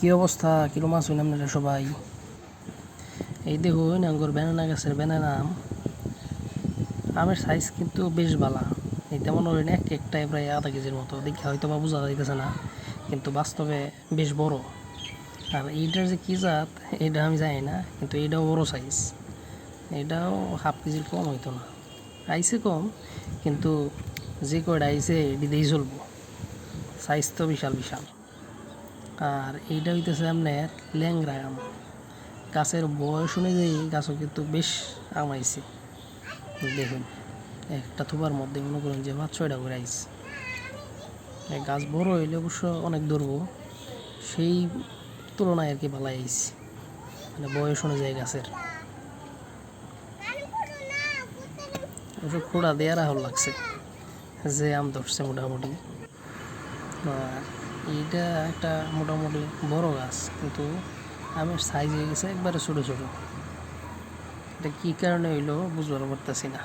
কি অবস্থা, কিরকম আছেন আপনারা সবাই? এই দেখুন আঙ্গুর ব্যানানা গাছের ব্যানানা আমের সাইজ কিন্তু বেশ বালা। এই তেমন হলেন একটাই প্রায় আধা কেজির মতো, দেখে হয়তো বা বোঝা যাইতেছে না, কিন্তু বাস্তবে বেশ বড়। আর এইটার যে কী জাত এটা আমি জানি না, কিন্তু এইটাও বড় সাইজ। এটাও হাফ কেজির কম হইতো না, আইসে কম, কিন্তু যে কয়টা আইসে এটিতেই চলবো। সাইজ তো বিশাল বিশাল। আর এইটা হইতেছে আপনার ল্যাংরা আম। গাছের বয়স অনুযায়ী গাছও কিন্তু বেশ আম আইছে। দেখুন একটা থোপার মধ্যে মনে করুন যে 5-6টা করে আইছে। গাছ বড় হইলে অবশ্য অনেক ধরবো, সেই তুলনায় আর কি ভালো আইছে, মানে বয়স অনুযায়ী গাছের। অবশ্য খোড়া দেওয়ার আহল লাগছে যে আম ধরছে মোটামুটি। আর এইটা একটা মোটামুটি বড় গাছ, কিন্তু আমের সাইজ হয়ে গেছে একবারে ছোটো ছোটো। এটা কী কারণে হইলো বুঝবার পারতেছি না।